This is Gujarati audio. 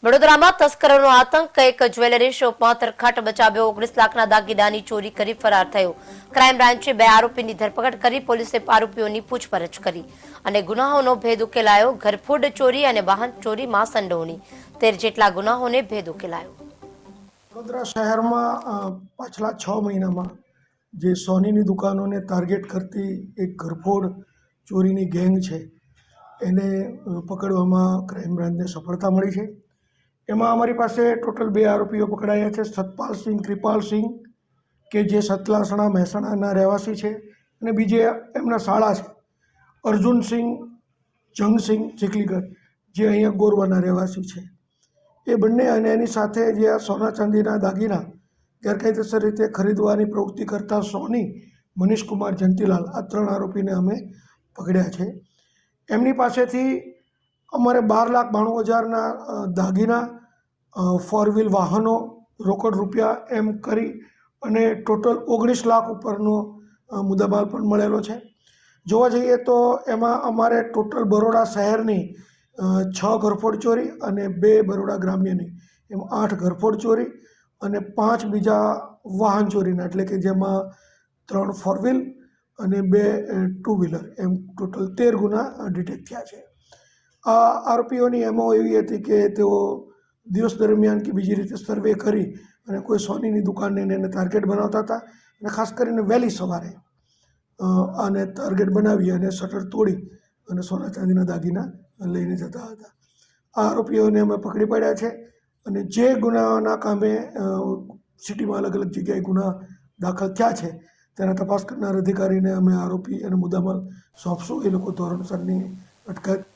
વડોદરામાં તસ્કરોનો આતંક, એક જ્વેલરી શોપમાં તરખાટ બચાવ્યો, 19 લાખના દાગીનાની ચોરી કરી ફરાર થયો। ક્રાઇમ બ્રાન્ચે 2 આરોપીની ધરપકડ કરી, પોલીસે આરોપીઓની પૂછપરછ કરી અને ગુનાઓનો ભેદ ઉકેલાયો। ઘરફોડ ચોરી અને વાહન ચોરીમાં સંડોવણી, 13 જેટલા ગુનાઓને ભેદ ઉકેલાયો। વડોદરા શહેરમાં પાછલા 6 મહિનામાં જે સોનીની દુકાનોને ટાર્ગેટ કરતી એક ઘરફોડ ચોરીની ગેંગ છે એને પકડવામાં ક્રાઇમ બ્રાન્ચને સફળતા મળી છે। એમાં અમારી પાસે ટોટલ 2 આરોપીઓ પકડાયા છે, સતપાલસિંહ કૃપાલસિંહ કે જે સતલાસણા મહેસાણાના રહેવાસી છે અને બીજે એમના શાળા છે અર્જુનસિંહ જંગસિંહ ચીખલીગર જે અહીંયા ગોરવાના રહેવાસી છે। એ બંને અને એની સાથે જે આ સોના ચાંદીના દાગીના ગેરકાયદેસર રીતે ખરીદવાની પ્રવૃત્તિ કરતા સોની મનીષકુમાર જંતીલાલ, આ 3 આરોપીને અમે પકડ્યા છે। એમની પાસેથી અમારે 12,92,000ના દાગીના, 4 વ્હીલ વાહનો, રોકડ રૂપિયા એમ કરી અને ટોટલ 19 લાખ ઉપરનો મુદ્દામાલ પણ મળેલો છે। જોવા જઈએ તો એમાં અમારે ટોટલ બરોડા શહેરની 6 ઘરફોડ ચોરી અને 2 બરોડા ગ્રામ્યની એમ 8 ઘરફોડ ચોરી અને 5 બીજા વાહન ચોરીના, એટલે કે જેમાં 3 4 વ્હીલ અને 2 2 વ્હીલર એમ ટોટલ 13 ગુના ડિટેક્ટ થયા છે। આ આરોપીઓની એમો એવી હતી કે તેઓ દિવસ દરમિયાન કે બીજી રીતે સર્વે કરી અને કોઈ સોનીની દુકાનને એને ટાર્ગેટ બનાવતા હતા અને ખાસ કરીને વહેલી સવારે આને ટાર્ગેટ બનાવી અને શટર તોડી અને સોના ચાંદીના દાગીના લઈને જતા હતા। આ આરોપીઓને અમે પકડી પાડ્યા છે અને જે ગુનાના કામે સિટીમાં અલગ અલગ જગ્યાએ ગુના દાખલ થયા છે તેના તપાસ કરનાર અધિકારીને અમે આરોપી અને મુદ્દામાલ સોંપશું। એ લોકો ધોરણસરની અટકાયત